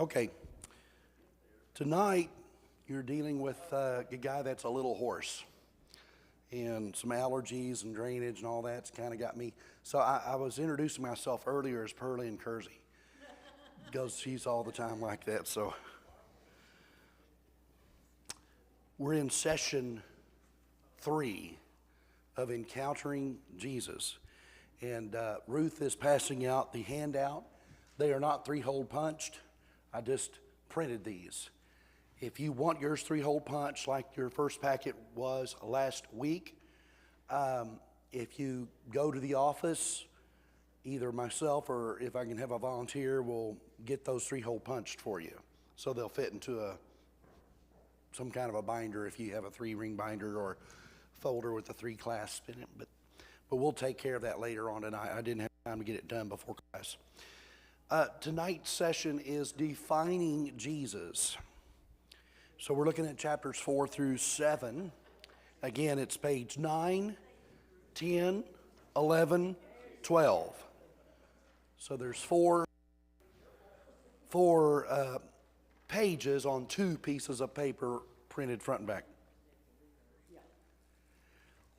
Okay, tonight you're dealing with a guy that's a little hoarse and some allergies and drainage and all that's kind of got me. So I was introducing myself earlier as Pearlie and Kersey because she's all the time like that. So we're in session 3 of Encountering Jesus. And Ruth is passing out the handout. They are not 3-hole punched. I just printed these. If you want yours 3-hole punch like your first packet was last week, if you go to the office, either myself or if I can have a volunteer will get those 3-hole punched for you. So they'll fit into some kind of a binder if you have a 3-ring binder or folder with a 3 clasp in it. But we'll take care of that later on tonight. I didn't have time to get it done before class. Tonight's session is Defining Jesus. So we're looking at chapters 4 through 7. Again, it's page 9, 10, 11, 12. So there's four pages on 2 pieces of paper printed front and back.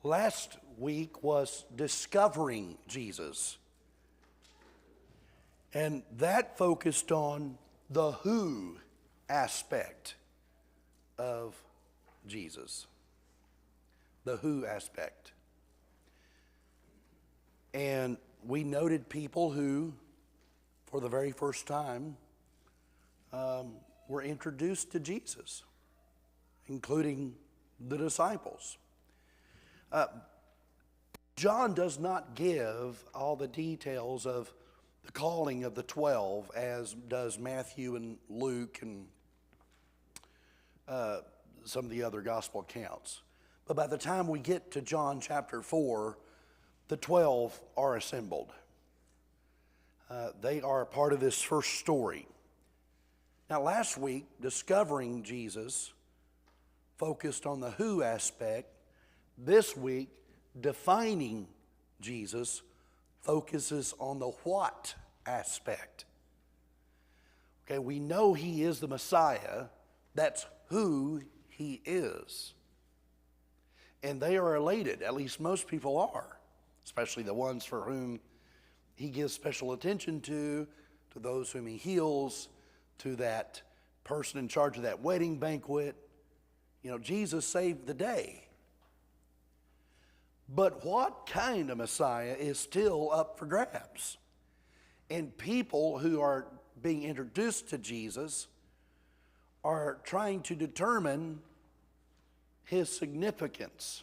Last week was Discovering Jesus. And that focused on the who aspect of Jesus. The who aspect. And we noted people who, for the very first time, were introduced to Jesus, including the disciples. John does not give all the details of the calling of the 12 as does Matthew and Luke and some of the other gospel accounts. But by the time we get to John chapter 4, the 12 are assembled. They are a part of this first story. Now last week, Discovering Jesus focused on the who aspect. This week, Defining Jesus focuses on the what aspect. Okay, we know he is the Messiah. That's who he is. And they are elated, at least most people are, especially the ones for whom he gives special attention to those whom he heals, to that person in charge of that wedding banquet. You know, Jesus saved the day. But what kind of Messiah is still up for grabs? And people who are being introduced to Jesus are trying to determine his significance.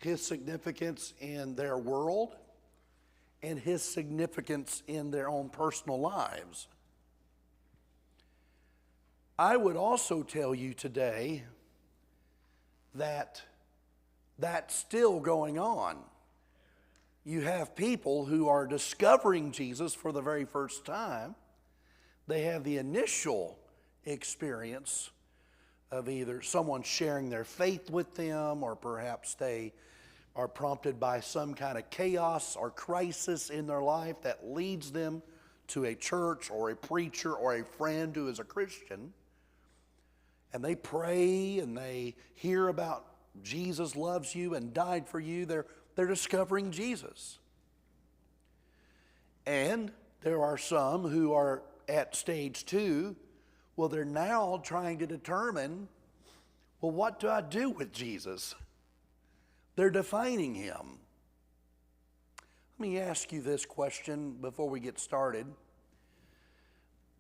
His significance in their world and his significance in their own personal lives. I would also tell you today that that's still going on. You have people who are discovering Jesus for the very first time. They have the initial experience of either someone sharing their faith with them, or perhaps they are prompted by some kind of chaos or crisis in their life that leads them to a church or a preacher or a friend who is a Christian. And they pray and they hear about Jesus loves you and died for you. They're discovering Jesus. And there are some who are at stage 2. Well, they're now trying to determine, well, what do I do with Jesus? They're defining him. Let me ask you this question before we get started.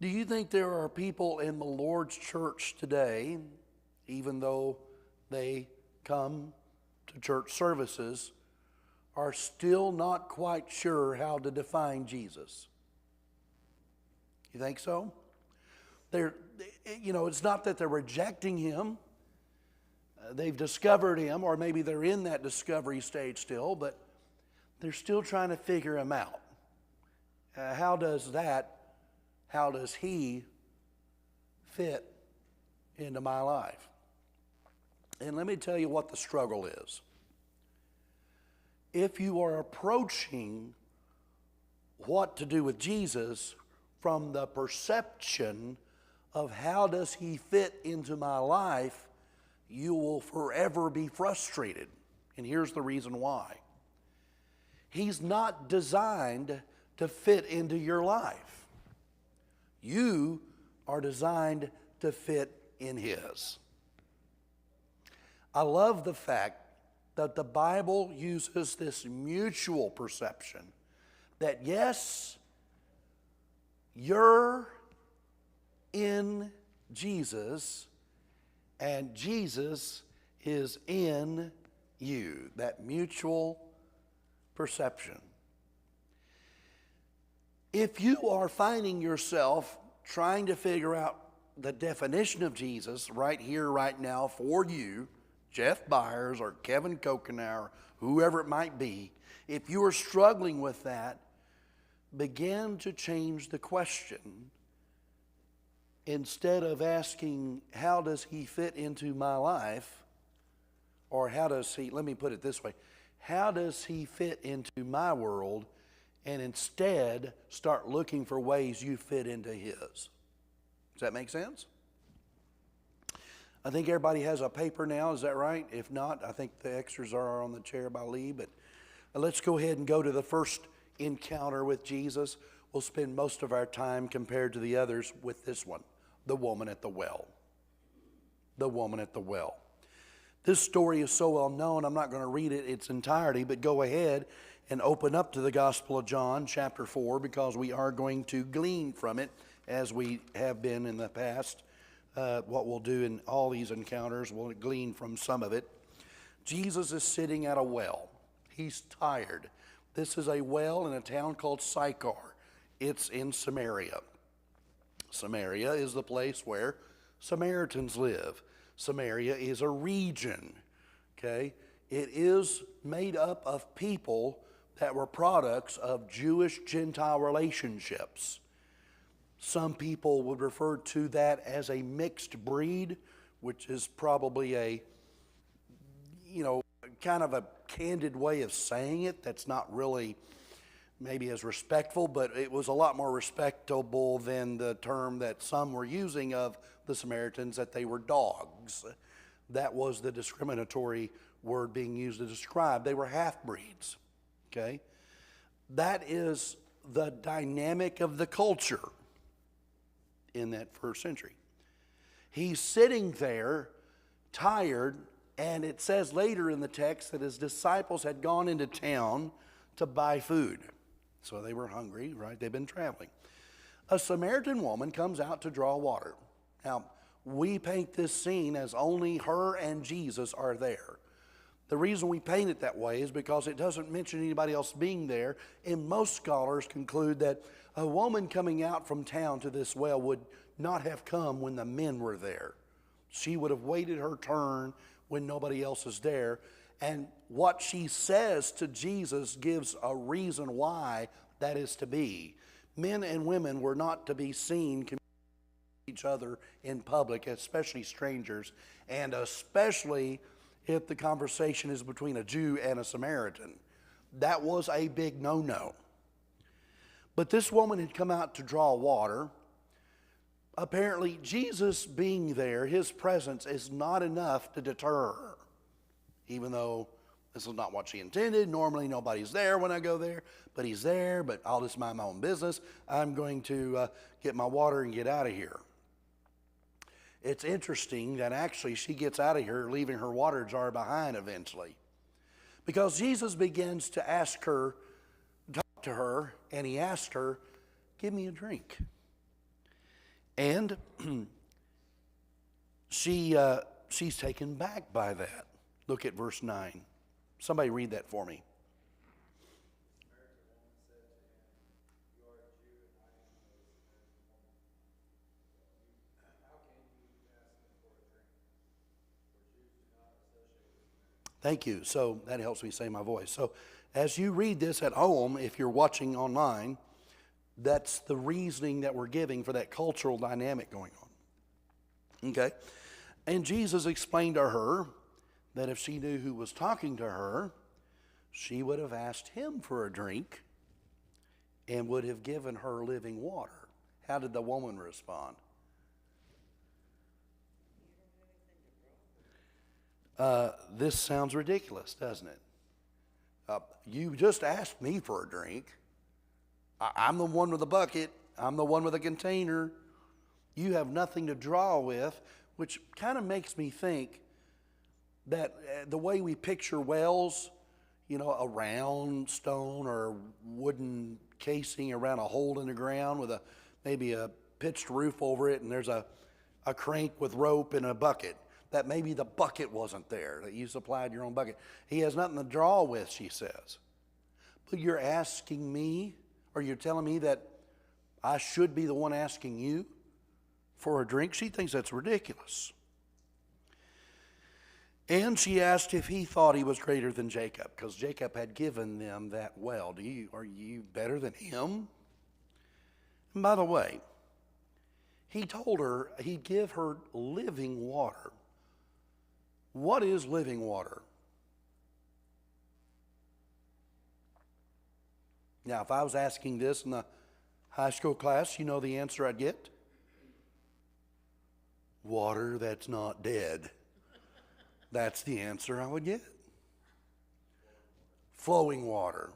Do you think there are people in the Lord's church today, even though they come to church services, are still not quite sure how to define Jesus? You think so? It's not that they're rejecting him. They've discovered him, or maybe they're in that discovery stage still, but they're still trying to figure him out. How does he fit into my life? And let me tell you what the struggle is. If you are approaching what to do with Jesus from the perception of how does he fit into my life, you will forever be frustrated. And here's the reason why. He's not designed to fit into your life. You are designed to fit in his. I love the fact that the Bible uses this mutual perception that yes, you're in Jesus and Jesus is in you. That mutual perception. If you are finding yourself trying to figure out the definition of Jesus right here, right now for you, Jeff Byers or Kevin Kokenauer, or whoever it might be, if you are struggling with that, begin to change the question. Instead of asking, how does he fit into my life? Or how does he, let me put it this way, how does he fit into my world? And instead, start looking for ways you fit into his. Does that make sense? I think everybody has a paper now, is that right? If not, I think the extras are on the chair by Lee. But let's go ahead and go to the first encounter with Jesus. We'll spend most of our time compared to the others with this one, the woman at the well. The woman at the well. This story is so well known, I'm not going to read it its entirety, but go ahead and open up to the Gospel of John, chapter 4, because we are going to glean from it as we have been in the past. What we'll do in all these encounters, we'll glean from some of it. Jesus is sitting at a well. He's tired. This is a well in a town called Sychar. It's in Samaria. Samaria is the place where Samaritans live. Samaria is a region, okay? It is made up of people that were products of Jewish-Gentile relationships. Some people would refer to that as a mixed breed, which is probably a, kind of a candid way of saying it that's not really maybe as respectful, but it was a lot more respectable than the term that some were using of the Samaritans, that they were dogs. That was the discriminatory word being used to describe. They were half-breeds, okay? That is the dynamic of the culture in that first century. He's sitting there, tired, and it says later in the text that his disciples had gone into town to buy food. So they were hungry, right? They've been traveling. A Samaritan woman comes out to draw water. Now, we paint this scene as only her and Jesus are there. The reason we paint it that way is because it doesn't mention anybody else being there, and most scholars conclude that a woman coming out from town to this well would not have come when the men were there. She would have waited her turn when nobody else is there. And what she says to Jesus gives a reason why that is to be. Men and women were not to be seen communicating with each other in public, especially strangers, and especially if the conversation is between a Jew and a Samaritan. That was a big no-no. But this woman had come out to draw water. Apparently, Jesus being there, his presence is not enough to deter her. Even though this is not what she intended. Normally nobody's there when I go there, but he's there, but I'll just mind my own business. I'm going to get my water and get out of here. It's interesting that actually she gets out of here leaving her water jar behind eventually. Because Jesus begins to ask her, talk to her, and he asked her, give me a drink. And she's taken back by that. Look at verse 9. Somebody read that for me. Thank you. So that helps me say my voice. So as you read this at home, if you're watching online, that's the reasoning that we're giving for that cultural dynamic going on. Okay? And Jesus explained to her that if she knew who was talking to her, she would have asked him for a drink and would have given her living water. How did the woman respond? This sounds ridiculous, doesn't it? You just asked me for a drink. I'm the one with the bucket. I'm the one with the container. You have nothing to draw with, which kind of makes me think that the way we picture wells, a round stone or wooden casing around a hole in the ground with maybe a pitched roof over it, and there's a crank with rope and a bucket. That maybe the bucket wasn't there, that you supplied your own bucket. He has nothing to draw with, she says. But you're asking me, or you're telling me that I should be the one asking you for a drink? She thinks that's ridiculous. And she asked if he thought he was greater than Jacob, because Jacob had given them that well. Are you better than him? And by the way, he told her he'd give her living water. What is living water? Now, if I was asking this in the high school class, you know the answer I'd get? Water that's not dead. That's the answer I would get. Flowing water.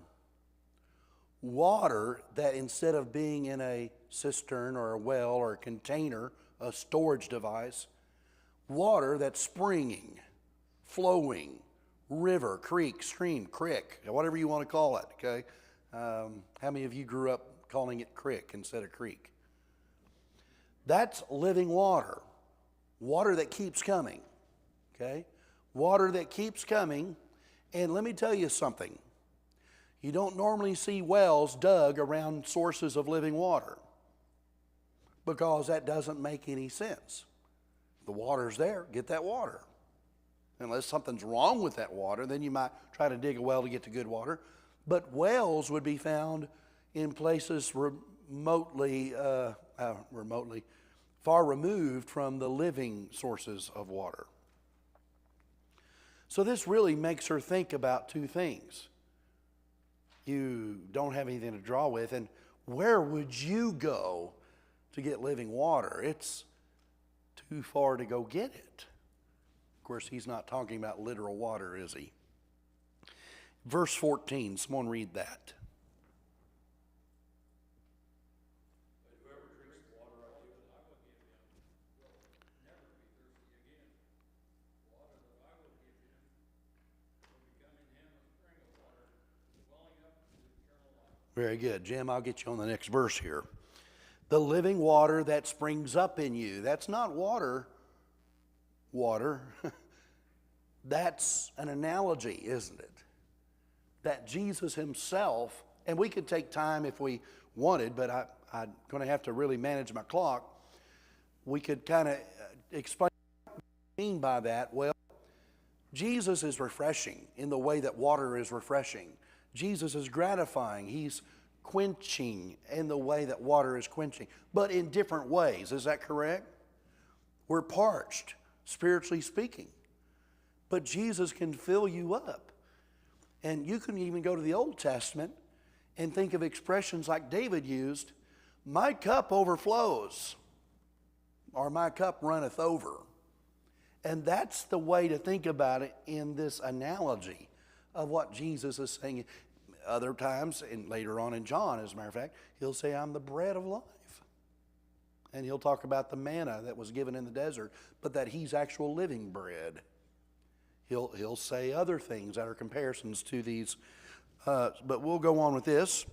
Water that instead of being in a cistern or a well or a container, a storage device, water that's springing, flowing, river, creek, stream, crick, whatever you want to call it, okay? How many of you grew up calling it crick instead of creek? That's living water. Water that keeps coming, okay? Water that keeps coming. And let me tell you something. You don't normally see wells dug around sources of living water because that doesn't make any sense. The water's there, get that water. Unless something's wrong with that water, then you might try to dig a well to get the good water. But wells would be found in places far removed from the living sources of water. So this really makes her think about two things. You don't have anything to draw with, and where would you go to get living water? It's too far to go get it. Of course, he's not talking about literal water, is he? Verse 14, someone read that. Very good. Jim, I'll get you on the next verse here. The living water that springs up in you. That's not water. That's an analogy, isn't it? That Jesus himself, and we could take time if we wanted, but I'm going to have to really manage my clock. We could kind of explain what I mean by that. Well, Jesus is refreshing in the way that water is refreshing. Jesus is gratifying. He's quenching in the way that water is quenching, but in different ways. Is that correct? We're parched, spiritually speaking, but Jesus can fill you up. And you can even go to the Old Testament and think of expressions like David used, my cup overflows, or my cup runneth over. And that's the way to think about it in this analogy of what Jesus is saying. Other times, and later on in John, as a matter of fact, he'll say, I'm the bread of life. And he'll talk about the manna that was given in the desert, but that he's actual living bread. He'll say other things that are comparisons to these, but we'll go on with this.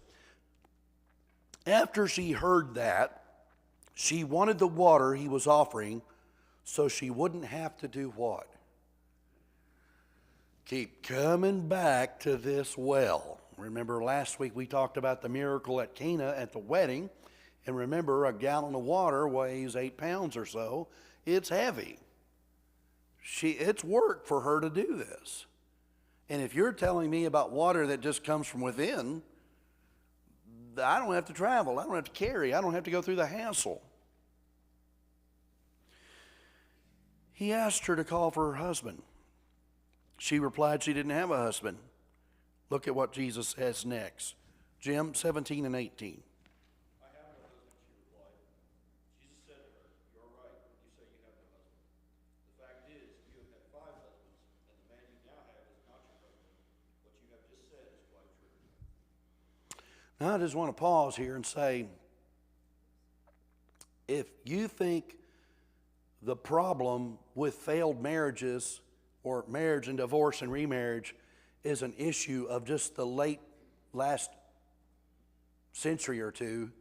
After she heard that, she wanted the water he was offering so she wouldn't have to do what? Keep coming back to this well. Remember last week we talked about the miracle at Cana at the wedding. And remember, a gallon of water weighs 8 pounds or so. It's heavy. It's work for her to do this. And if you're telling me about water that just comes from within, I don't have to travel. I don't have to carry. I don't have to go through the hassle. He asked her to call for her husband. She replied she didn't have a husband. Look at what Jesus says next. Jim, 17 and 18. I have no husband, she replied. Now, I just want to pause here and say, if you think the problem with failed marriages or marriage and divorce and remarriage is an issue of just the last century or two,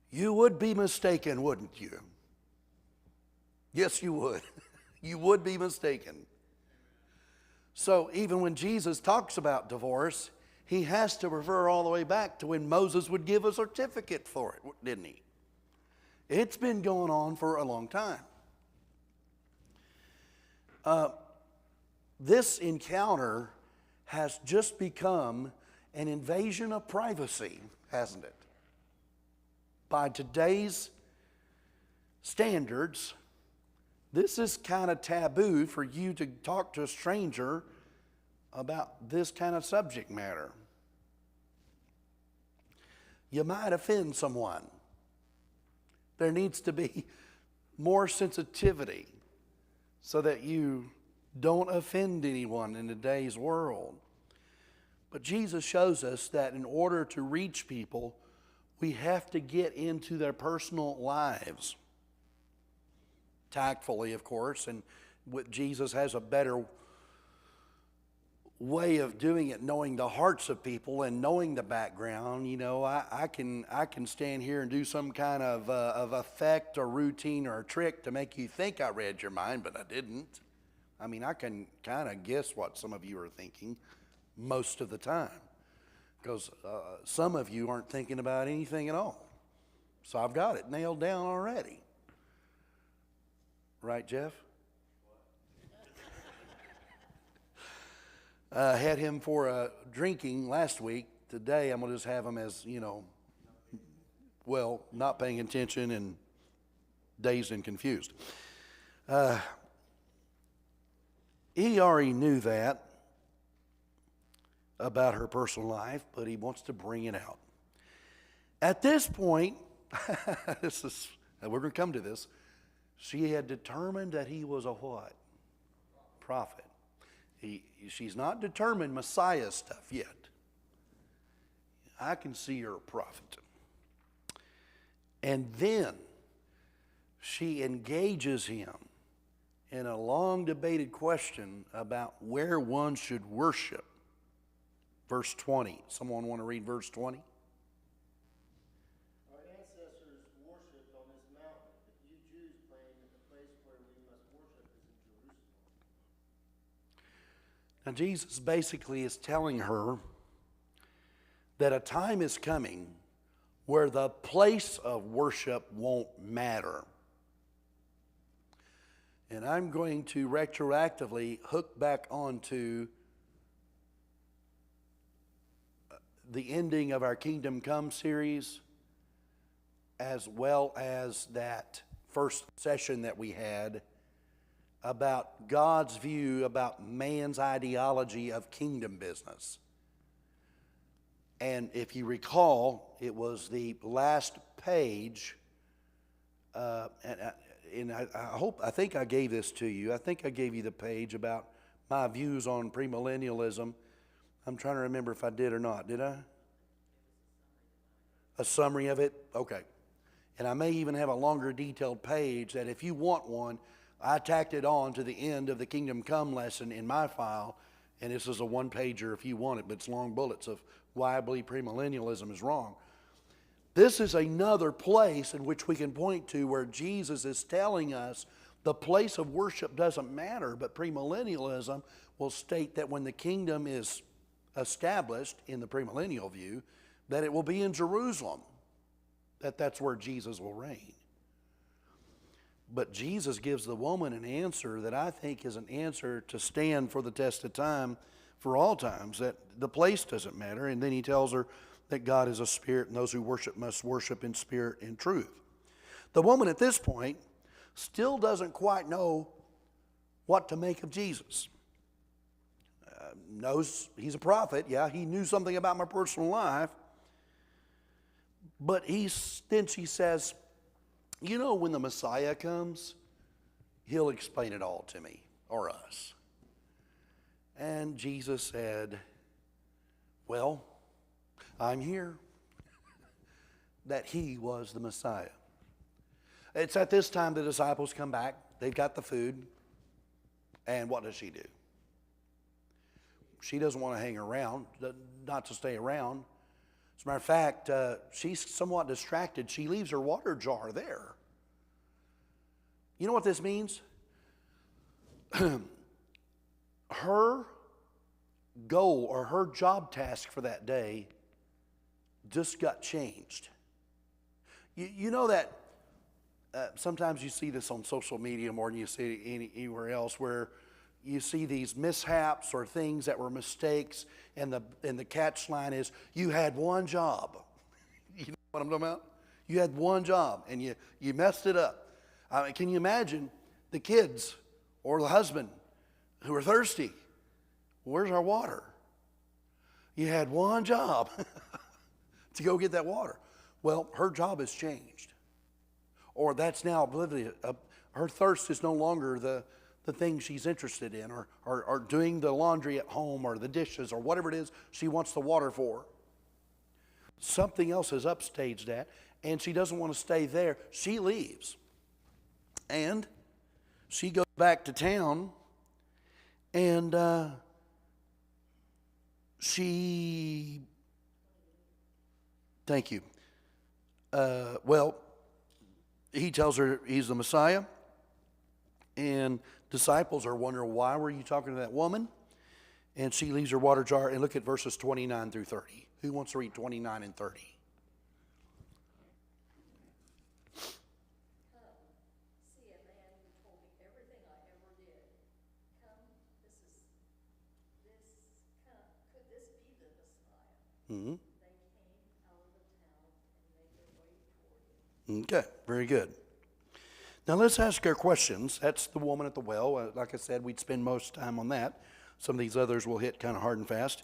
you would be mistaken, wouldn't you? Yes, you would. You would be mistaken. So even when Jesus talks about divorce, he has to refer all the way back to when Moses would give a certificate for it, didn't he? It's been going on for a long time. This encounter has just become an invasion of privacy, hasn't it? By today's standards, this is kind of taboo for you to talk to a stranger about this kind of subject matter. You might offend someone. There needs to be more sensitivity so that you don't offend anyone in today's world. But Jesus shows us that in order to reach people, we have to get into their personal lives. Tactfully, of course, and Jesus has a better way of doing it, knowing the hearts of people and knowing the background. You know, I can stand here and do some kind of effect or routine or a trick to make you think I read your mind, but I didn't. I mean, I can kind of guess what some of you are thinking most of the time, because some of you aren't thinking about anything at all. So I've got it nailed down already. Right, Jeff? Had him for drinking last week. Today I'm going to just have him as, not paying attention and dazed and confused. He already knew that about her personal life, but he wants to bring it out. At this point, we're going to come to this, she had determined that he was a what? Prophet. She's not determined Messiah stuff yet. I can see her a prophet. And then she engages him in a long debated question about where one should worship. Verse 20. Someone want to read verse 20? Our ancestors worshipped on this mountain, but you Jews claim that the place where we must worship is in Jerusalem. Now Jesus basically is telling her that a time is coming where the place of worship won't matter. And I'm going to retroactively hook back onto the ending of our Kingdom Come series, as well as that first session that we had about God's view about man's ideology of kingdom business. And if you recall, it was the last page, I think I gave this to you. I think I gave you the page about my views on premillennialism. I'm trying to remember if I did or not. Did I? A summary of it? Okay. And I may even have a longer detailed page that if you want one, I tacked it on to the end of the Kingdom Come lesson in my file. And this is a one-pager if you want it, but it's long bullets of why I believe premillennialism is wrong. This is another place in which we can point to where Jesus is telling us the place of worship doesn't matter, but premillennialism will state that when the kingdom is established in the premillennial view, that it will be in Jerusalem, that's where Jesus will reign. But Jesus gives the woman an answer that I think is an answer to stand for the test of time for all times, that the place doesn't matter. And then he tells her that God is a spirit and those who worship must worship in spirit and truth. The woman at this point still doesn't quite know what to make of Jesus. Knows he's a prophet. Yeah, he knew something about my personal life. But then she says, when the Messiah comes, he'll explain it all to me or us. And Jesus said, well, I'm here, that he was the Messiah. It's at this time the disciples come back. They've got the food. And what does she do? She doesn't want to hang around, not to stay around. As a matter of fact, she's somewhat distracted. She leaves her water jar there. You know what this means? Her goal or her job task for that day just got changed. You know that sometimes you see this on social media more than you see it anywhere else, where you see these mishaps or things that were mistakes, and the catch line is, you had one job. You know what I'm talking about? You had one job, and you messed it up. I mean, can you imagine the kids or the husband who are thirsty? Where's our water? You had one job to go get that water. Well, her job has changed. Or that's now oblivious. Her thirst is no longer the thing she's interested in, or doing the laundry at home, or the dishes, or whatever it is she wants the water for. Something else has upstaged that, and she doesn't want to stay there. She leaves. And she goes back to town, and thank you. Well, he tells her he's the Messiah, and disciples are wondering, why were you talking to that woman? And she leaves her water jar, and look at verses 29 through 30. Who wants to read 29 and 30? Mm-hmm. Okay, very good. Now let's ask our questions. That's the woman at the well. Like I said, we'd spend most time on that. Some of these others will hit kind of hard and fast.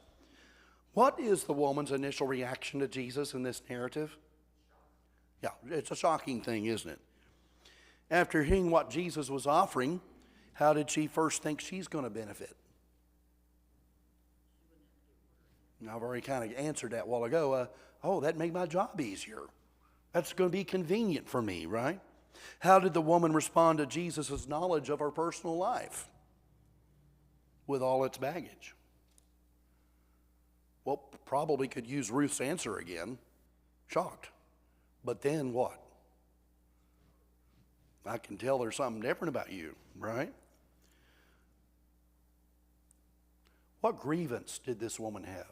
What is the woman's initial reaction to Jesus in this narrative? Yeah, it's a shocking thing, isn't it? After hearing what Jesus was offering, how did she first think she's going to benefit? Now, I've already kind of answered that a while ago. That made my job easier. That's going to be convenient for me, right? How did the woman respond to Jesus' knowledge of her personal life with all its baggage? Well, probably could use Ruth's answer again. Shocked. But then what? I can tell there's something different about you, right? What grievance did this woman have?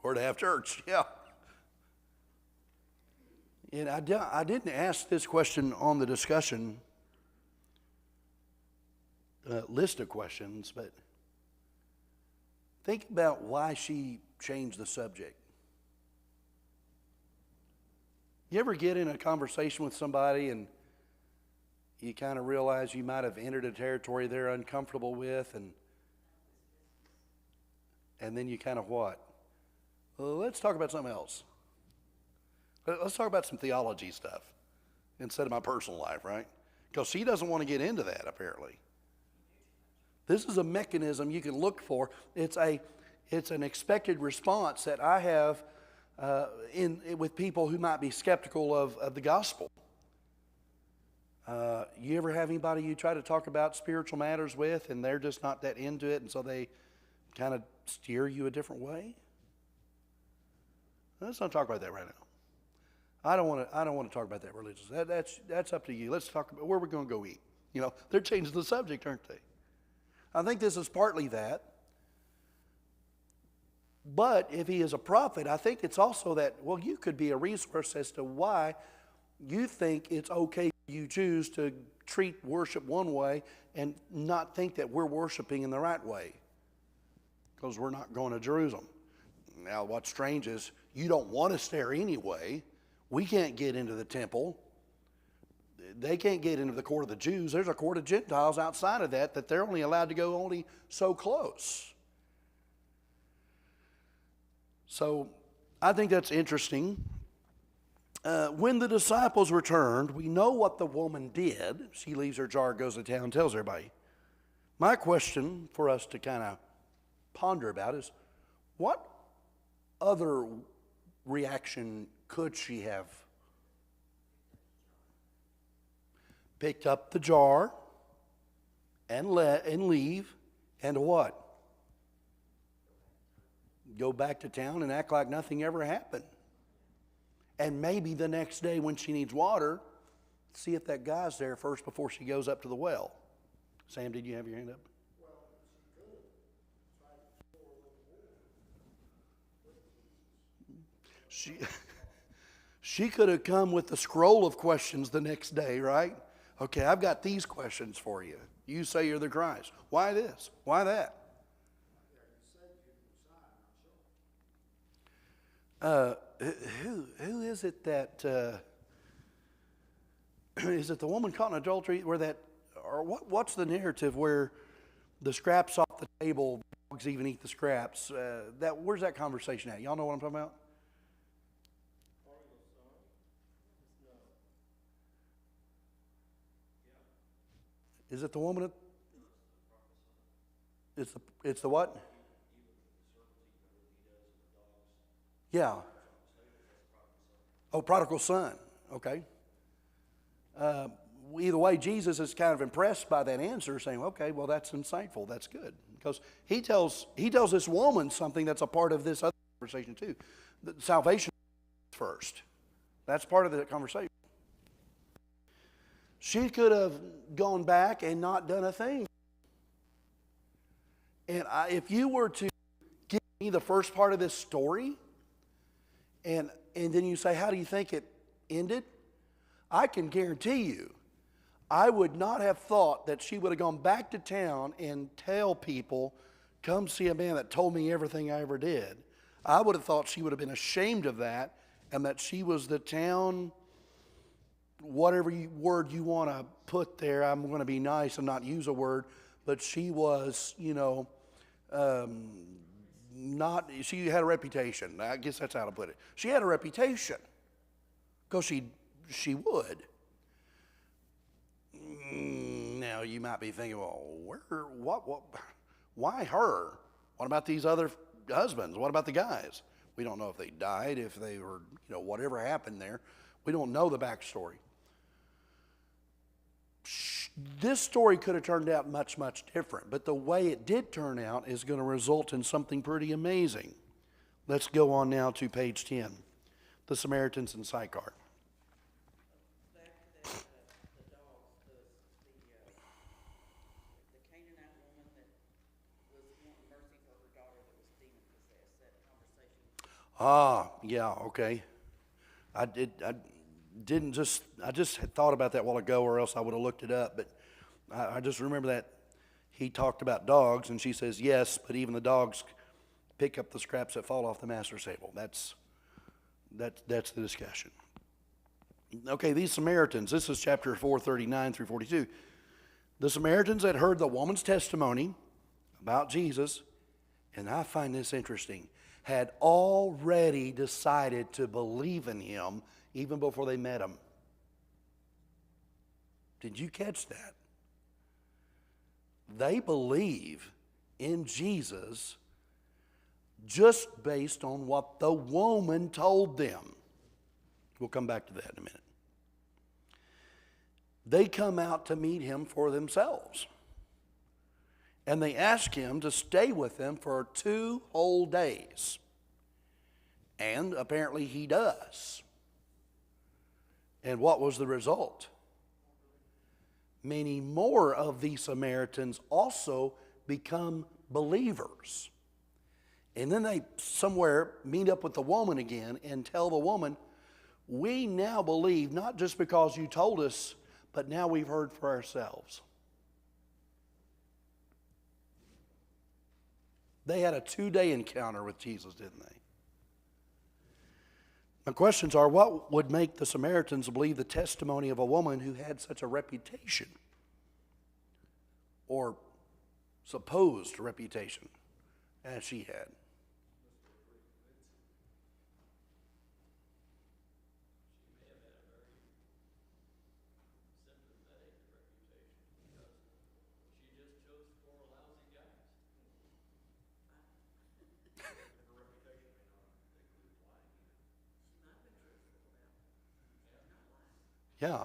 Or to have church, yeah. And I didn't ask this question on the discussion list of questions, but think about why she changed the subject. You ever get in a conversation with somebody and you kind of realize you might have entered a territory they're uncomfortable with, and then you kind of what? Well, let's talk about something else. Let's talk about some theology stuff instead of my personal life, right? Because she doesn't want to get into that, apparently. This is a mechanism you can look for. It's an expected response that I have with people who might be skeptical of the gospel. You ever have anybody you try to talk about spiritual matters with, and they're just not that into it, and so they kind of steer you a different way? Let's not talk about that right now. I don't want to talk about that religious. That's up to you. Let's talk about where we're going to go eat. You know, they're changing the subject, aren't they? I think this is partly that. But if he is a prophet, I think it's also that, well, you could be a resource as to why you think it's okay you choose to treat worship one way and not think that we're worshiping in the right way because we're not going to Jerusalem. Now, what's strange is you don't want us there anyway. We can't get into the temple. They can't get into the court of the Jews. There's a court of Gentiles outside of that they're only allowed to go only so close. So I think that's interesting. When the disciples returned, we know what the woman did. She leaves her jar, goes to town, tells everybody. My question for us to kind of ponder about is, what other reaction could she have? Picked up the jar and leave, and what? Go back to town and act like nothing ever happened. And maybe the next day when she needs water, see if that guy's there first before she goes up to the well. Sam, did you have your hand up? She could have come with the scroll of questions the next day, right? Okay, I've got these questions for you. You say you're the Christ. Why this? Why that? Who is it that is it the woman caught in adultery where that, or what's the narrative where the scraps off the table, dogs even eat the scraps? Where's that conversation at? Y'all know what I'm talking about? Is it the woman? It's the what? Yeah. Oh, prodigal son. Okay. Either way, Jesus is kind of impressed by that answer, saying, "Okay, well, that's insightful. That's good," because he tells this woman something that's a part of this other conversation too. The salvation first. That's part of the conversation. She could have gone back and not done a thing. And if you were to give me the first part of this story, and then you say, how do you think it ended? I can guarantee you, I would not have thought that she would have gone back to town and tell people, come see a man that told me everything I ever did. I would have thought she would have been ashamed of that, and that she was the town, whatever word you want to put there. I'm going to be nice and not use a word, but she was, she had a reputation. I guess that's how to put it. She had a reputation because she would. Now you might be thinking, well, why her? What about these other husbands? What about the guys? We don't know if they died, if they were, whatever happened there. We don't know the backstory. This story could have turned out much, much different, but the way it did turn out is going to result in something pretty amazing. Let's go on now to page 10, the Samaritans and Sychar. Back to that, the dogs, the Canaanite woman that was wanting mercy for her daughter that was demon possessed. That conversation. Yeah, okay. I just had thought about that a while ago, or else I would have looked it up, but I just remember that he talked about dogs, and she says, yes, but even the dogs pick up the scraps that fall off the master's table. That's the discussion. Okay, these Samaritans, this is chapter 439 through 42. The Samaritans had heard the woman's testimony about Jesus, and I find this interesting, had already decided to believe in him even before they met him. Did you catch that? They believe in Jesus just based on what the woman told them. We'll come back to that in a minute. They come out to meet him for themselves. And they ask him to stay with them for 2 whole days. And apparently he does. And what was the result? Many more of these Samaritans also become believers. And then they somewhere meet up with the woman again and tell the woman, we now believe not just because you told us, but now we've heard for ourselves. They had a 2-day encounter with Jesus, didn't they? My questions are, what would make the Samaritans believe the testimony of a woman who had such a reputation, or supposed reputation, as she had? Yeah.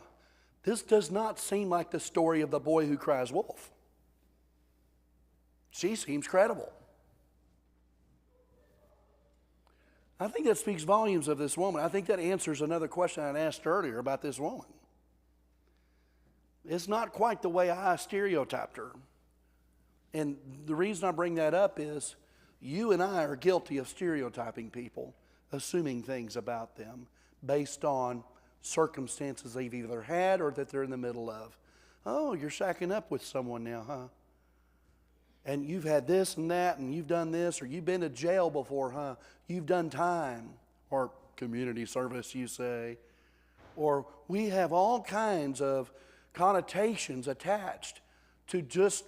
This does not seem like the story of the boy who cries wolf. She seems credible. I think that speaks volumes of this woman. I think that answers another question I asked earlier about this woman. It's not quite the way I stereotyped her. And the reason I bring that up is you and I are guilty of stereotyping people, assuming things about them based on circumstances they've either had or that they're in the middle of. Oh, you're shacking up with someone now, huh? And you've had this and that, and you've done this, or you've been to jail before, huh? You've done time, or community service, you say. Or we have all kinds of connotations attached to just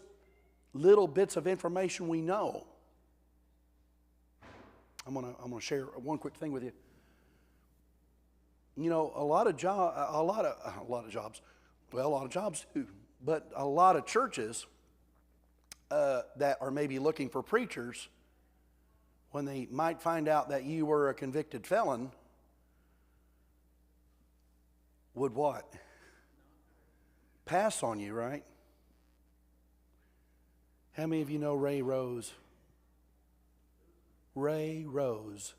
little bits of information we know. I'm gonna share one quick thing with you. You know, a lot of jobs too, but a lot of churches that are maybe looking for preachers, when they might find out that you were a convicted felon, would what? Pass on you, right? How many of you know Ray Rose? Ray Rose.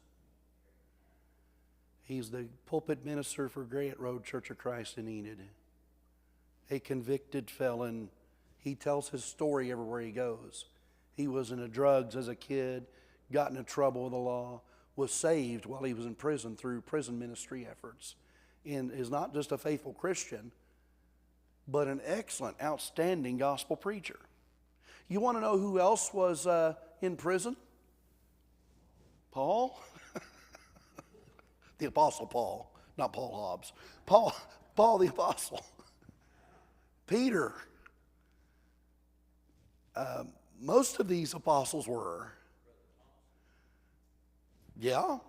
He's the pulpit minister for Grant Road Church of Christ in Enid. A convicted felon. He tells his story everywhere he goes. He was into drugs as a kid, got into trouble with the law, was saved while he was in prison through prison ministry efforts, and is not just a faithful Christian, but an excellent, outstanding gospel preacher. You want to know who else was in prison? Paul? The Apostle Paul, not Paul Hobbs. Paul the Apostle. Peter. Most of these apostles were. Yeah.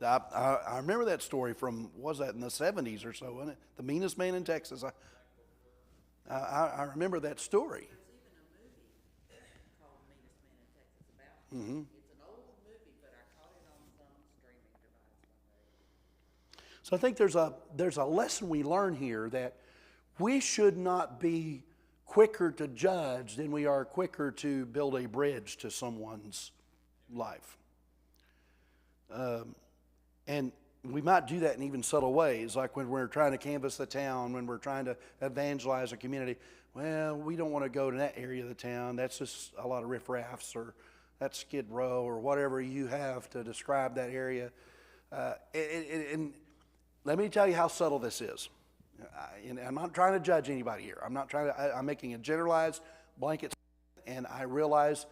I remember that story from, was that in the 70s or so, wasn't it? The meanest man in Texas. I remember that story. There's even a movie called Meanest Man in Texas about him. It's an old movie, but I caught it on some streaming device one day. So I think there's a lesson we learn here that we should not be quicker to judge than we are quicker to build a bridge to someone's life. And we might do that in even subtle ways, like when we're trying to canvass the town, when we're trying to evangelize a community. Well, we don't want to go to that area of the town. That's just a lot of riffraffs, or that's Skid Row, or whatever you have to describe that area. And let me tell you how subtle this is. And I'm not trying to judge anybody here. I'm making a generalized blanket statement, and I realize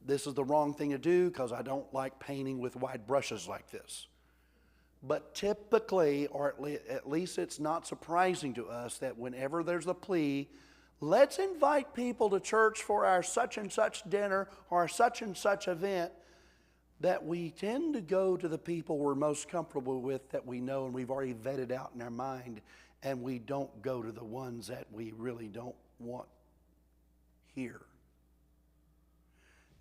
this is the wrong thing to do because I don't like painting with wide brushes like this. But typically, or at least it's not surprising to us, that whenever there's a plea, let's invite people to church for our such and such dinner or our such and such event, that we tend to go to the people we're most comfortable with, that we know and we've already vetted out in our mind, and we don't go to the ones that we really don't want here.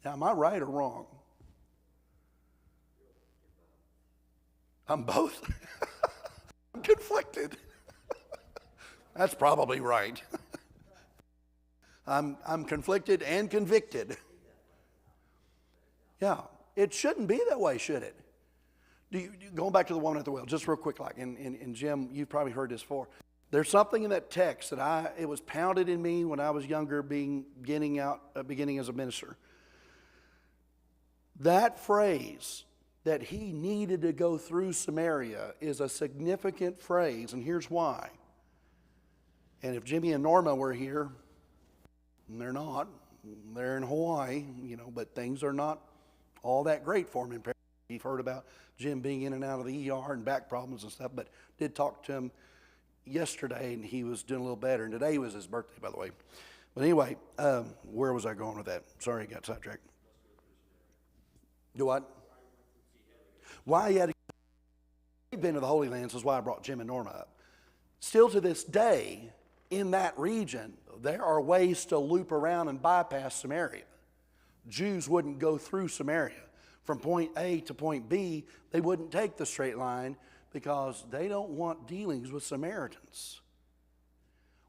Now, am I right or wrong? I'm both. I'm conflicted. That's probably right. I'm conflicted and convicted. Yeah, it shouldn't be that way, should it? Going back to the woman at the well, just real quick, like, and Jim, you've probably heard this before. There's something in that text that it was pounded in me when I was younger, beginning as a minister. That phrase, that he needed to go through Samaria, is a significant phrase, and here's why. And if Jimmy and Norma were here, and they're not, they're in Hawaii, but things are not all that great for him. You've heard about Jim being in and out of the ER and back problems and stuff, but did talk to him yesterday, and he was doing a little better, and today was his birthday, by the way. But anyway, where was I going with that? Sorry, I got sidetracked. Do what? Why he had been to the Holy Lands is why I brought Jim and Norma up. Still to this day, in that region, there are ways to loop around and bypass Samaria. Jews wouldn't go through Samaria. From point A to point B, they wouldn't take the straight line because they don't want dealings with Samaritans.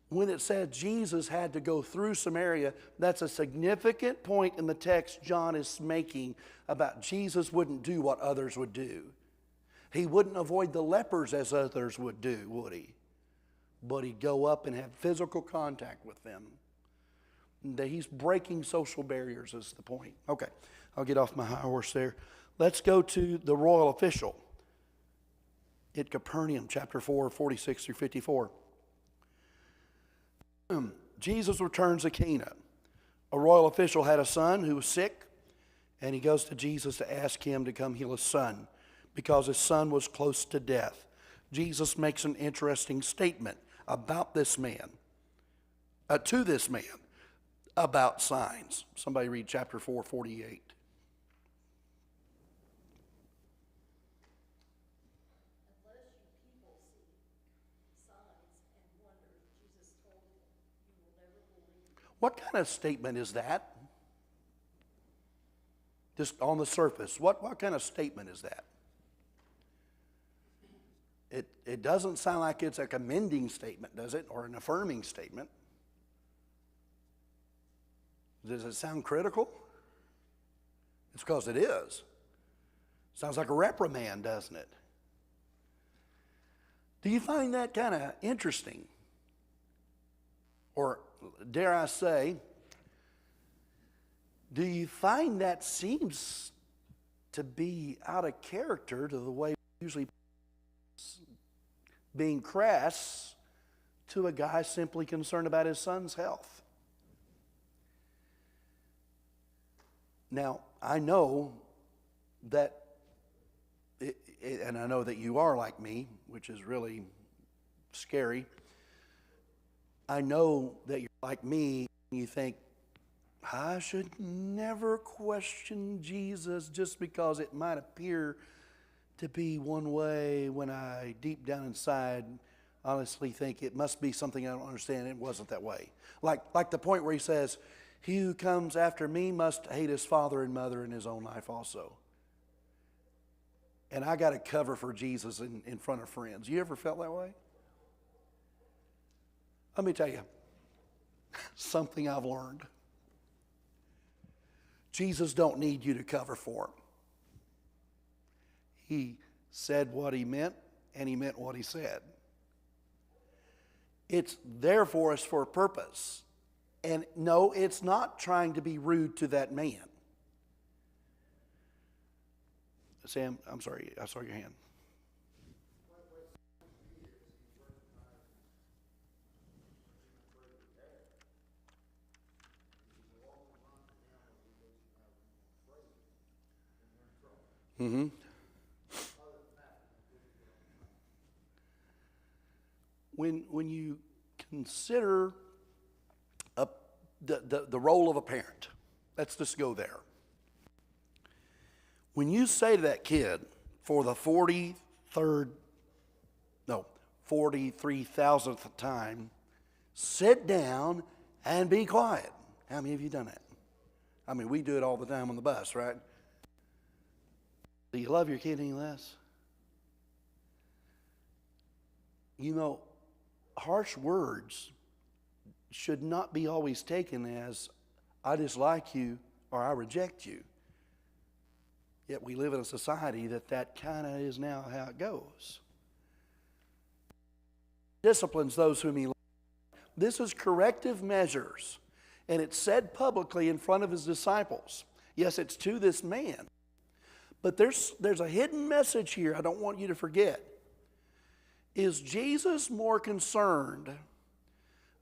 When it said Jesus had to go through Samaria, that's a significant point in the text John is making about Jesus wouldn't do what others would do. He wouldn't avoid the lepers as others would do, would he? But he'd go up and have physical contact with them. That he's breaking social barriers is the point. Okay, I'll get off my high horse there. Let's go to the royal official at Capernaum, chapter 4, 46 through 54. Jesus returns to Cana. A royal official had a son who was sick, and he goes to Jesus to ask him to come heal his son because his son was close to death. Jesus makes an interesting statement about this man, to this man, about signs. Somebody read chapter 4, 48. Unless you people see signs and wonders, Jesus told him, you will never believe. What kind of statement is that? Just on the surface, what kind of statement is that? It doesn't sound like it's a commending statement, does it? Or an affirming statement. Does it sound critical? It's because it is. Sounds like a reprimand, doesn't it? Do you find that kind of interesting? Or dare I say, do you find that seems to be out of character to the way we usually being crass to a guy simply concerned about his son's health? Now, I know that, and I know that you are like me, which is really scary. I know that you're like me, and you think, I should never question Jesus just because it might appear to be one way when I, deep down inside, honestly think it must be something I don't understand. It wasn't that way. Like the point where he says, he who comes after me must hate his father and mother in his own life also. And I got to cover for Jesus in front of friends. You ever felt that way? Let me tell you something I've learned. Jesus don't need you to cover for him. He said what he meant, and he meant what he said. It's there for us for a purpose. And no, it's not trying to be rude to that man. Sam, I'm sorry, I saw your hand. Mm-hmm. When you consider the role of a parent, let's just go there. When you say to that kid for the 43,000th time, sit down and be quiet. How many of you done that? I mean, we do it all the time on the bus, right? Do you love your kid any less? You know, harsh words should not be always taken as, I dislike you or I reject you. Yet we live in a society that kind of is now how it goes. Disciplines those whom he loves. This is corrective measures. And it's said publicly in front of his disciples. Yes, it's to this man. But there's a hidden message here I don't want you to forget. Is Jesus more concerned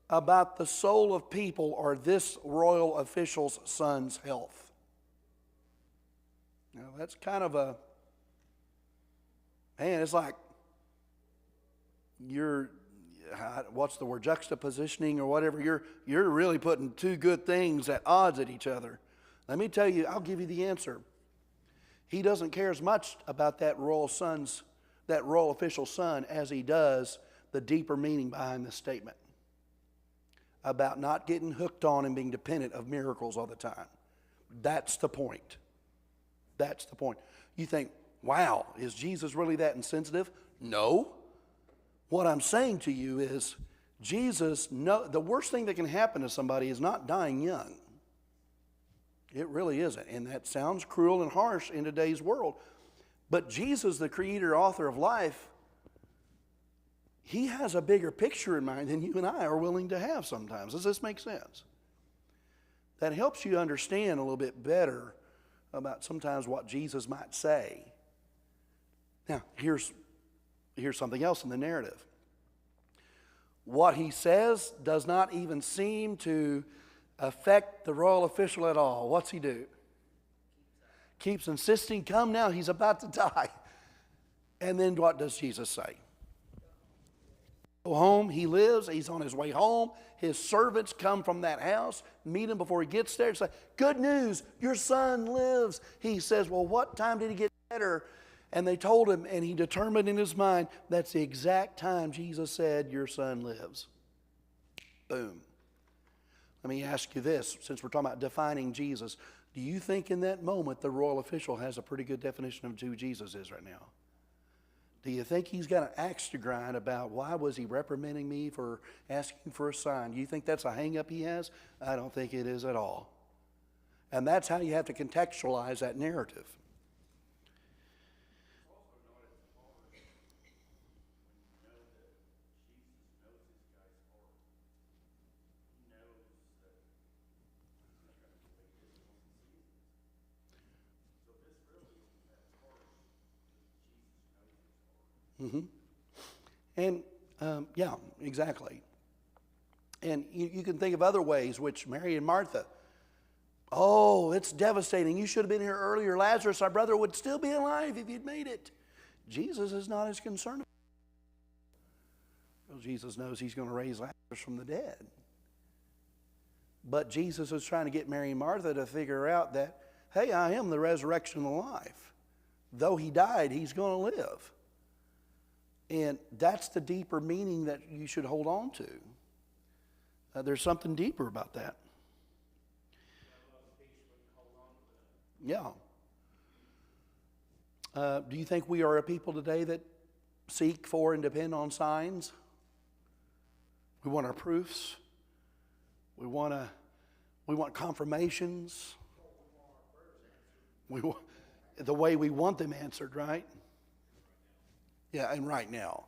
about the soul of people or this royal official's son's health? Now, that's kind of a, man, it's like what's the word, juxtapositioning or whatever. You're really putting two good things at odds at each other. Let me tell you, I'll give you the answer. He doesn't care as much about that royal official's son as he does the deeper meaning behind this statement about not getting hooked on and being dependent of miracles all the time. That's the point. That's the point. You think, wow, is Jesus really that insensitive? No. What I'm saying to you is the worst thing that can happen to somebody is not dying young. It really isn't. And that sounds cruel and harsh in today's world. But Jesus, the creator, author of life, he has a bigger picture in mind than you and I are willing to have sometimes. Does this make sense? That helps you understand a little bit better about sometimes what Jesus might say. Now, here's something else in the narrative. What he says does not even seem to affect the royal official at all. What's he do? Keeps insisting, come now, he's about to die. And then what does Jesus say? Go home, he lives, he's on his way home. His servants come from that house, meet him before he gets there, and say, good news, your son lives. He says, well, what time did he get better? And they told him, and he determined in his mind, that's the exact time Jesus said, your son lives. Boom. Let me ask you this, since we're talking about defining Jesus, do you think in that moment the royal official has a pretty good definition of who Jesus is right now? Do you think he's got an axe to grind about why was he reprimanding me for asking for a sign? Do you think that's a hang-up he has? I don't think it is at all. And that's how you have to contextualize that narrative. Mm-hmm. And, yeah, exactly. And you can think of other ways, which Mary and Martha, oh, it's devastating. You should have been here earlier. Lazarus, our brother, would still be alive if you'd made it. Jesus is not as concerned. Well, Jesus knows he's going to raise Lazarus from the dead. But Jesus is trying to get Mary and Martha to figure out that, hey, I am the resurrection and the life. Though he died, he's going to live. And that's the deeper meaning that you should hold on to. There's something deeper about that. Yeah. Do you think we are a people today that seek for and depend on signs? We want our proofs. We want confirmations. We want the way we want them answered, right? Yeah, and right now.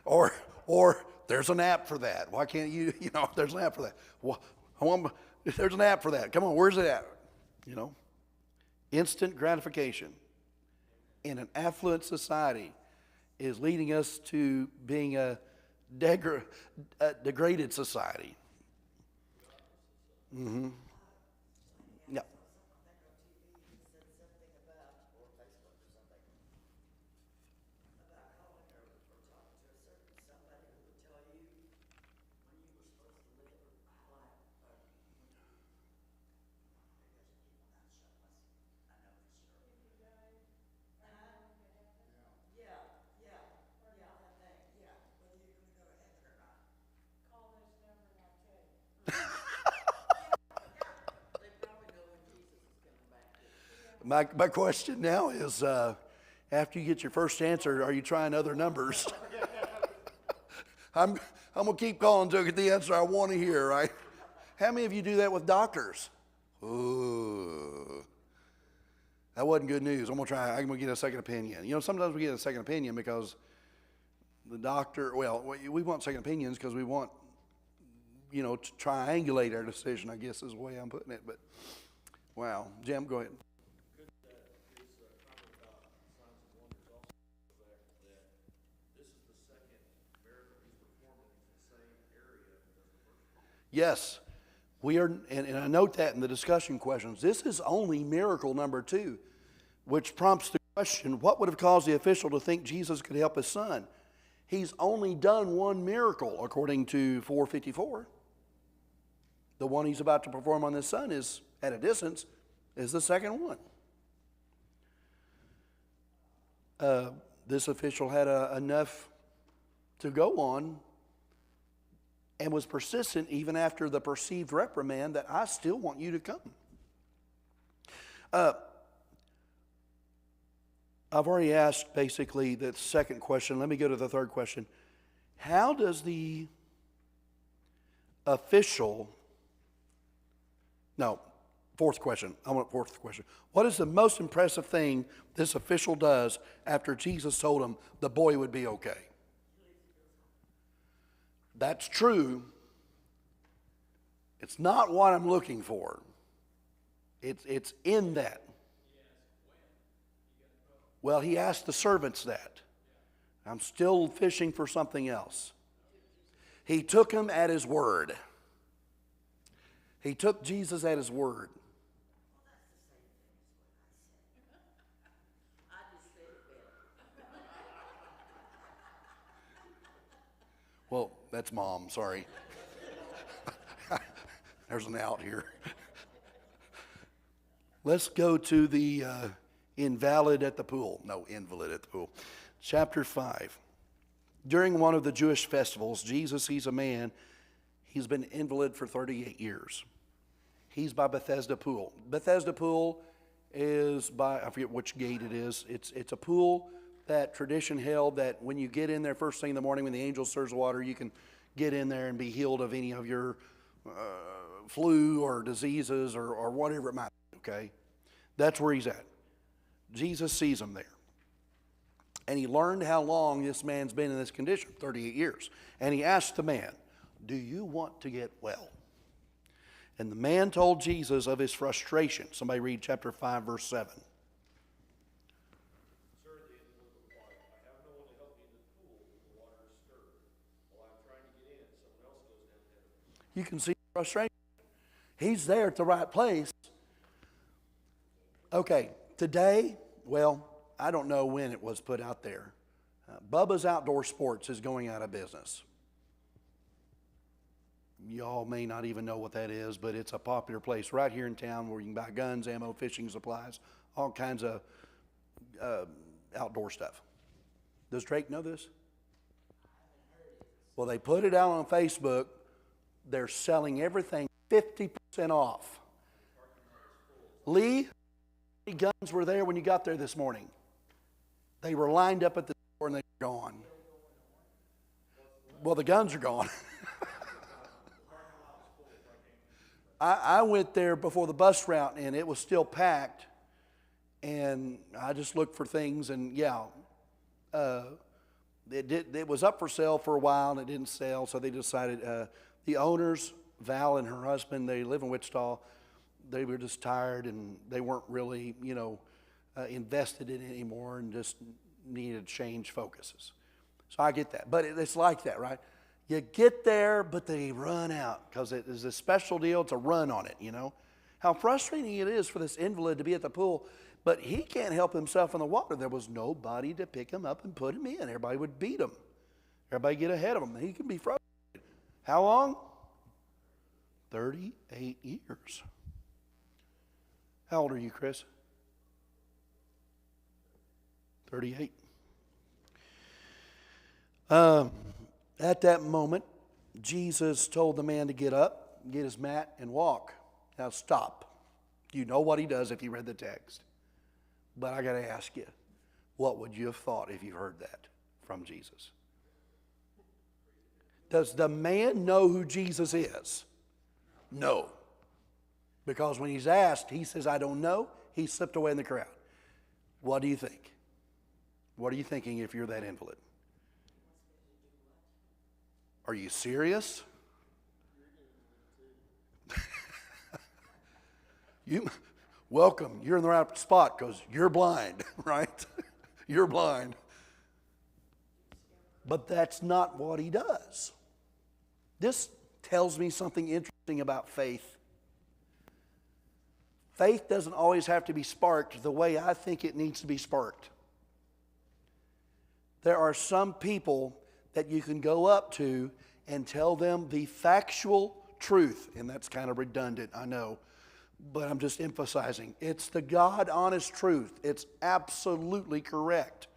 or there's an app for that. Why can't you know, there's an app for that. Well, there's an app for that. Come on, where's it at? You know, instant gratification in an affluent society is leading us to being a degraded society. Mm-hmm. Yeah. My question now is, after you get your first answer, are you trying other numbers? I'm going to keep calling until I get the answer I want to hear, right? How many of you do that with doctors? Ooh, that wasn't good news. I'm going to try. I'm going to get a second opinion. You know, sometimes we get a second opinion because the doctor, well, we want second opinions because we want, you know, to triangulate our decision, I guess is the way I'm putting it. But, wow. Jim, go ahead. Yes, we are, and I note that in the discussion questions. This is only miracle number 2, which prompts the question, what would have caused the official to think Jesus could help his son? He's only done one miracle, according to 454. The one he's about to perform on his son is, at a distance, is the second one. This official had enough to go on and was persistent even after the perceived reprimand that I still want you to come. I've already asked basically the second question. Let me go to the third question. How does the official, no, fourth question. I want fourth question. What is the most impressive thing this official does after Jesus told him the boy would be okay? That's true. It's not what I'm looking for. It's in that. Well, he asked the servants that. I'm still fishing for something else. He took him at his word. He took Jesus at his word. I just said it better. Well, that's Mom, sorry. There's an out here. Let's go to the invalid at the pool. No, invalid at the pool. Chapter 5. During one of the Jewish festivals, Jesus sees a man. He's been invalid for 38 years. He's by Bethesda Pool. Bethesda Pool is by, I forget which gate it is. It's a pool that tradition held that when you get in there first thing in the morning when the angel stirs the water, you can get in there and be healed of any of your flu or diseases or whatever it might be, okay? That's where he's at. Jesus sees him there. And he learned how long this man's been in this condition, 38 years. And he asked the man, do you want to get well? And the man told Jesus of his frustration. Somebody read chapter 5, verse 7. Sir, the invalid replied, I have no one to help me in the pool when the water is stirred. While I'm trying to get in, someone else goes down ahead of me. You can see frustration. He's there at the right place. Okay, today, well, I don't know when it was put out there. Bubba's Outdoor Sports is going out of business. Y'all may not even know what that is, but it's a popular place right here in town where you can buy guns, ammo, fishing supplies, all kinds of outdoor stuff. Does Drake know this? Well, they put it out on Facebook. They're selling everything 50% off. Lee, how many guns were there when you got there this morning? They were lined up at the door and they were gone. Well, the guns are gone. I went there before the bus route and it was still packed. And I just looked for things and it was up for sale for a while and it didn't sell. So they decided, the owners, Val and her husband, they live in Wichita. They were just tired and they weren't really, invested in it anymore and just needed to change focuses. So I get that. But it's like that, right? You get there, but they run out because it is a special deal. It's a run on it, How frustrating it is for this invalid to be at the pool, but he can't help himself in the water. There was nobody to pick him up and put him in. Everybody would beat him. Everybody get ahead of him. He can be frustrated. How long? 38 years. How old are you, Chris? 38. At that moment, Jesus told the man to get up, get his mat, and walk. Now stop. You know what he does if you read the text. But I got to ask you, what would you have thought if you heard that from Jesus? Does the man know who Jesus is? No. Because when he's asked, he says, I don't know. He slipped away in the crowd. What do you think? What are you thinking if you're that invalid? Are you serious? Welcome. You're in the right spot because you're blind, right? You're blind. But that's not what he does. This tells me something interesting about faith. Faith doesn't always have to be sparked the way I think it needs to be sparked. There are some people that you can go up to and tell them the factual truth. And that's kind of redundant, I know. But I'm just emphasizing. It's the God-honest truth. It's absolutely correct.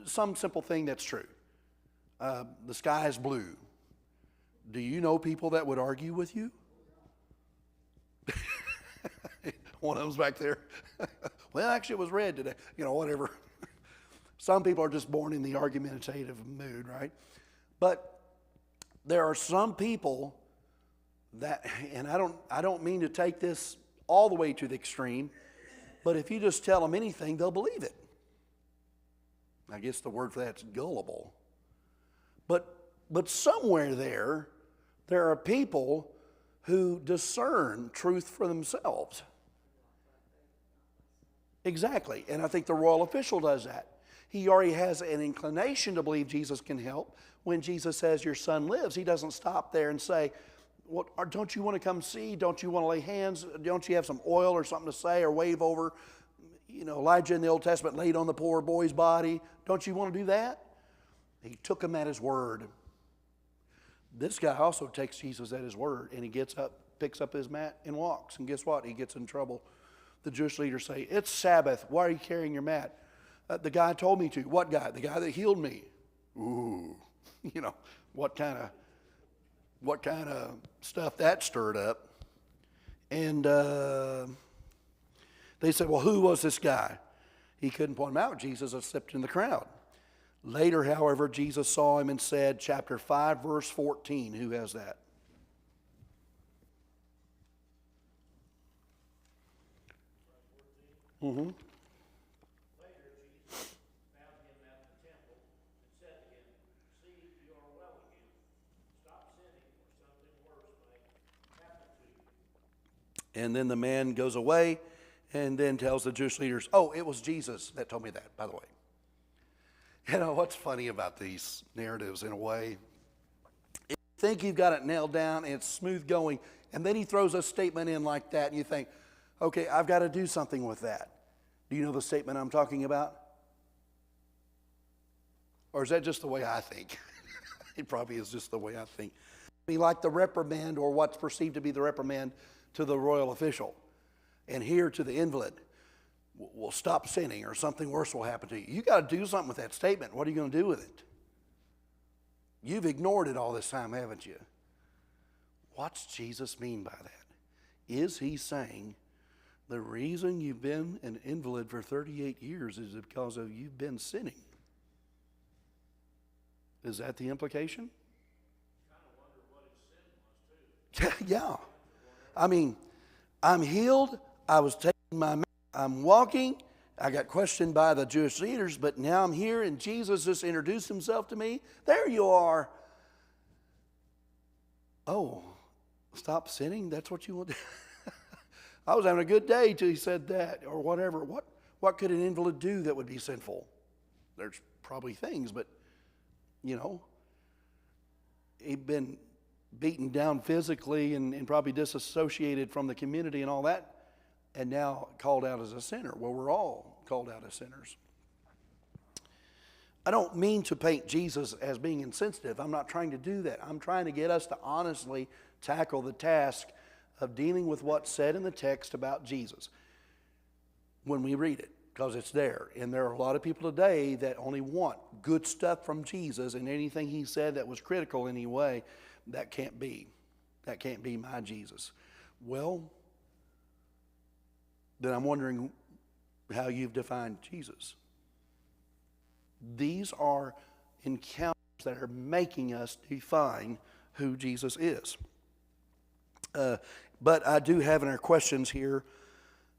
Some simple thing that's true. The sky is blue. Do you know people that would argue with you? One of them's back there. Well, actually, it was red today. You know, whatever. Some people are just born in the argumentative mood, right? But there are some people that, and I don't mean to take this all the way to the extreme, but if you just tell them anything, they'll believe it. I guess the word for that's gullible. But somewhere there are people who discern truth for themselves. Exactly. And I think the royal official does that. He already has an inclination to believe Jesus can help. When Jesus says your son lives, he doesn't stop there and say, well, don't you want to come see? Don't you want to lay hands? Don't you have some oil or something to say or wave over? You know, Elijah in the Old Testament laid on the poor boy's body. Don't you want to do that? He took him at his word. This guy also takes Jesus at his word, and he gets up, picks up his mat, and walks. And guess what? He gets in trouble. The Jewish leaders say, it's Sabbath. Why are you carrying your mat? The guy told me to. What guy? The guy that healed me. Ooh, you know, what kind of stuff that stirred up. And they said, well, who was this guy? He couldn't point him out. Jesus had slipped in the crowd. Later, however, Jesus saw him and said, chapter 5, verse 14. Who has that? Mm-hmm. Later, Jesus found him at the temple and said to him, see, you are well again. Stop sinning, or something worse may happen to you. And then the man goes away and then tells the Jewish leaders, oh, it was Jesus that told me that, by the way. You know, what's funny about these narratives in a way, if you think you've got it nailed down and it's smooth going, and then he throws a statement in like that, and you think, okay, I've got to do something with that. Do you know the statement I'm talking about? Or is that just the way I think? It probably is just the way I think. Be like the reprimand, or what's perceived to be the reprimand to the royal official, and here to the invalid. Will stop sinning, or something worse will happen to you. You got to do something with that statement. What are you going to do with it? You've ignored it all this time, haven't you? What's Jesus mean by that? Is he saying the reason you've been an invalid for 38 years is because of you've been sinning? Is that the implication? Yeah. I mean, I'm healed. I was taking my I'm walking. I got questioned by the Jewish leaders, but now I'm here and Jesus just introduced himself to me. There you are. Oh, stop sinning? That's what you want? I was having a good day till he said that, or whatever. What could an invalid do that would be sinful? There's probably things, but, you know, he'd been beaten down physically and probably disassociated from the community and all that, and now called out as a sinner. Well, we're all called out as sinners. I don't mean to paint Jesus as being insensitive. I'm not trying to do that. I'm trying to get us to honestly tackle the task of dealing with what's said in the text about Jesus when we read it, because it's there. And there are a lot of people today that only want good stuff from Jesus, and anything he said that was critical in any way, that can't be. That can't be my Jesus. Well, then I'm wondering how you've defined Jesus. These are encounters that are making us define who Jesus is. But I do have in our questions here,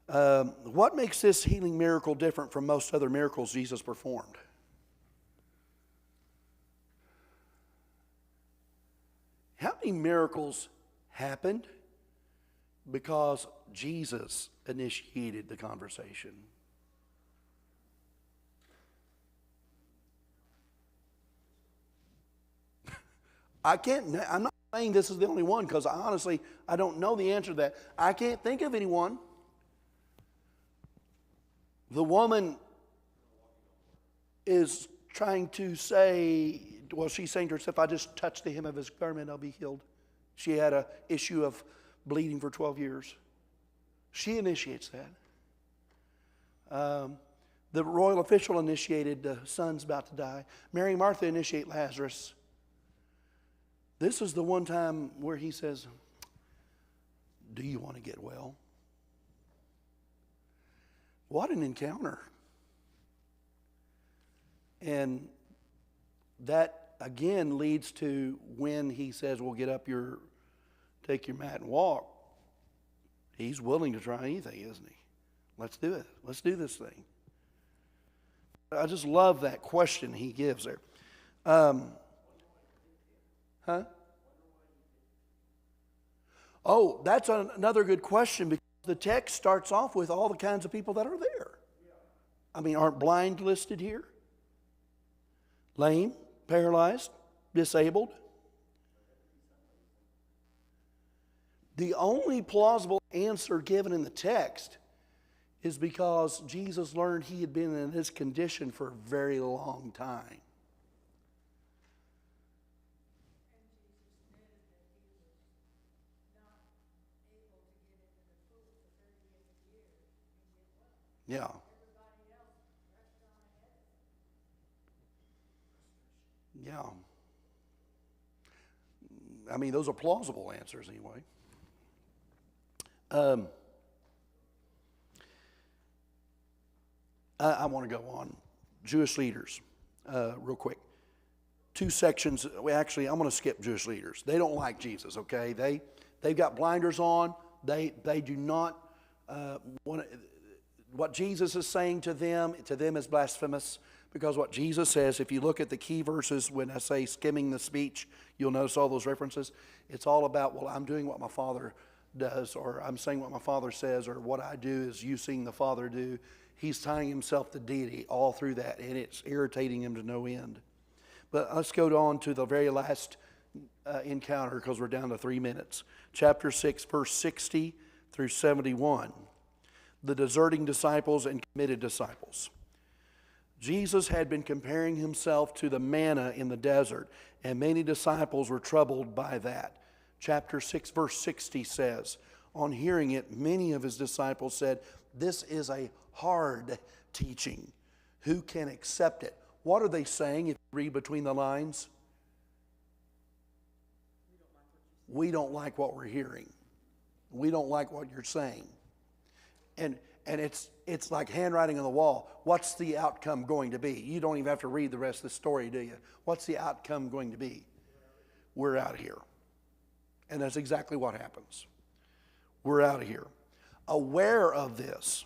what makes this healing miracle different from most other miracles Jesus performed? How many miracles happened because Jesus initiated the conversation? I'm not saying this is the only one, because honestly, I don't know the answer to that. I can't think of anyone. The woman is trying to say, well, she's saying to herself, I just touch the hem of his garment, I'll be healed. She had an issue of bleeding for 12 years. She initiates that. The royal official initiated the son's about to die. Mary and Martha initiate Lazarus. This is the one time where he says, do you want to get well? What an encounter. And that, again, leads to when he says, well, take your mat and walk. He's willing to try anything, isn't he? Let's do it. Let's do this thing. I just love that question he gives there. Oh, that's another good question, because the text starts off with all the kinds of people that are there. I mean, aren't blind listed here? Lame, paralyzed, disabled. The only plausible answer given in the text is because Jesus learned he had been in this condition for a very long time. Yeah. Yeah. I mean, those are plausible answers anyway. I want to go on. Jewish leaders, real quick. Two sections. Actually, I'm going to skip Jewish leaders. They don't like Jesus, okay? They've got blinders on. They do not want to. What Jesus is saying to them is blasphemous, because what Jesus says, if you look at the key verses, when I say skimming the speech, you'll notice all those references. It's all about, well, I'm doing what my Father does, or I'm saying what my Father says, or what I do is you seeing the Father do. He's tying himself to deity all through that, and it's irritating him to no end. But let's go on to the very last encounter, because we're down to 3 minutes. Chapter 6, verse 60 through 71. The deserting disciples and committed disciples. Jesus had been comparing himself to the manna in the desert, and many disciples were troubled by that. Chapter 6, verse 60 says, on hearing it, many of his disciples said, this is a hard teaching. Who can accept it? What are they saying if you read between the lines? We don't like what we're hearing. We don't like what you're saying. And it's like handwriting on the wall. What's the outcome going to be? You don't even have to read the rest of the story, do you? What's the outcome going to be? We're out of here. And that's exactly what happens. We're out of here. Aware of this,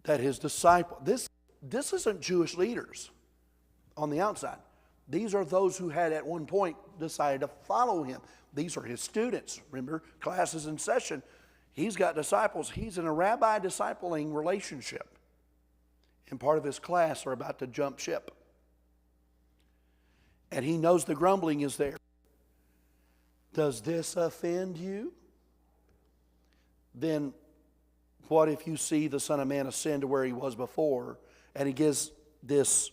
that his disciple, this isn't Jewish leaders on the outside. These are those who had at one point decided to follow him. These are his students. Remember, classes in session. He's got disciples. He's in a rabbi-discipling relationship. And part of his class are about to jump ship. And he knows the grumbling is there. Does this offend you? Then what if you see the Son of Man ascend to where he was before? And he gives this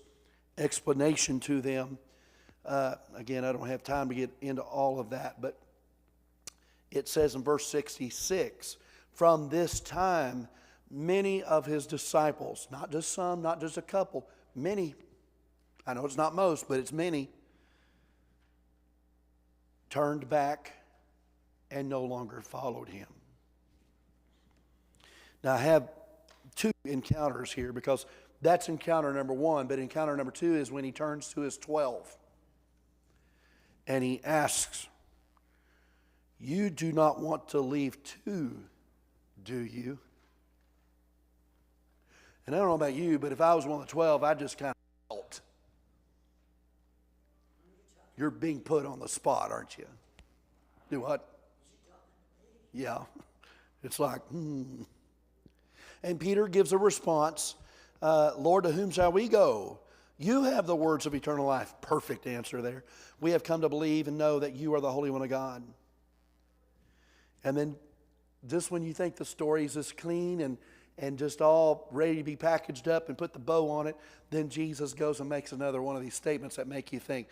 explanation to them. Again, I don't have time to get into all of that, but it says in verse 66, from this time, many of his disciples, not just some, not just a couple, many, I know it's not most, but it's many, turned back and no longer followed him. Now, I have two encounters here, because that's encounter number one, but encounter number two is when he turns to his 12. And he asks, you do not want to leave too, do you? And I don't know about you, but if I was one of the 12, I just kind of felt. You're being put on the spot, aren't you? Do what? Yeah. It's like, And Peter gives a response, Lord, to whom shall we go? You have the words of eternal life. Perfect answer there. We have come to believe and know that you are the Holy One of God. And then just when you think the story is just clean and just all ready to be packaged up and put the bow on it, then Jesus goes and makes another one of these statements that make you think,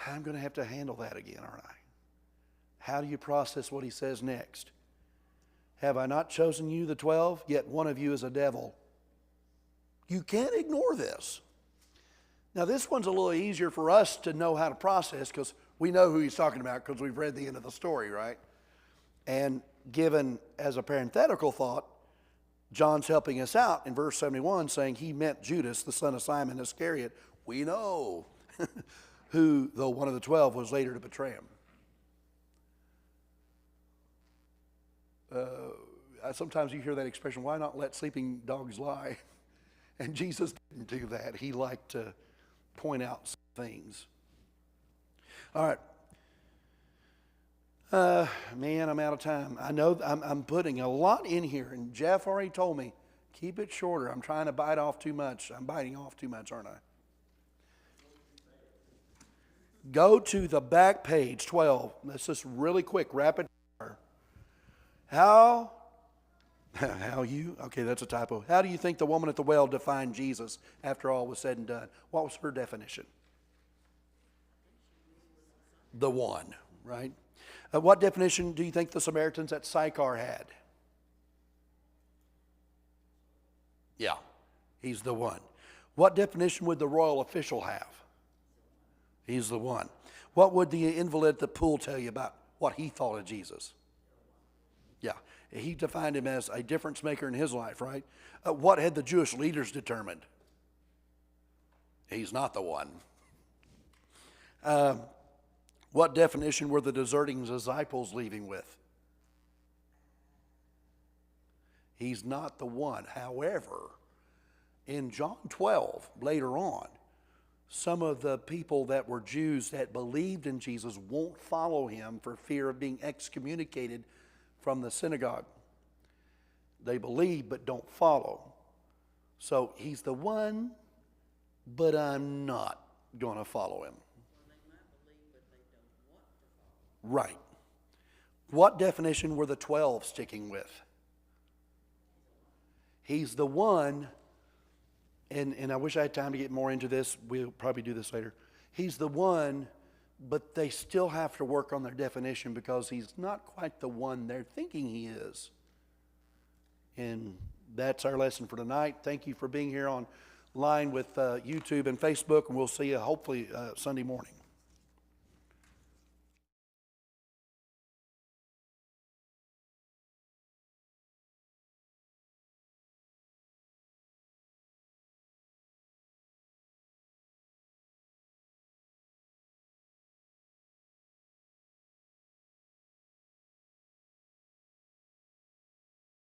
I'm going to have to handle that again, aren't I? How do you process what he says next? Have I not chosen you, the 12? Yet one of you is a devil. You can't ignore this. Now, this one's a little easier for us to know how to process, because we know who he's talking about because we've read the end of the story, right? And given as a parenthetical thought, John's helping us out in verse 71 saying he meant Judas, the son of Simon Iscariot. We know who, though one of the 12, was later to betray him. Sometimes you hear that expression, why not let sleeping dogs lie? And Jesus didn't do that. He liked to point out some things. All right. Man, I'm out of time. I know I'm putting a lot in here, and Jeff already told me, keep it shorter. I'm trying to bite off too much. I'm biting off too much, aren't I? Go to the back page, 12. Let's just really quick, rapid fire. How you, okay, that's a typo. How do you think the woman at the well defined Jesus after all was said and done? What was her definition? The one, right? What definition do you think the Samaritans at Sychar had? Yeah, he's the one. What definition would the royal official have? He's the one. What would the invalid at the pool tell you about what he thought of Jesus? Yeah, he defined him as a difference maker in his life, right? What had the Jewish leaders determined? He's not the one. What definition were the deserting disciples leaving with? He's not the one. However, in John 12, later on, some of the people that were Jews that believed in Jesus won't follow him for fear of being excommunicated from the synagogue. They believe but don't follow. So he's the one, but I'm not going to follow him. Right. What definition were the 12 sticking with? He's the one, and I wish I had time to get more into this. We'll probably do this later. He's the one, but they still have to work on their definition because he's not quite the one they're thinking he is. And that's our lesson for tonight. Thank you for being here online with YouTube and Facebook, and we'll see you hopefully Sunday morning.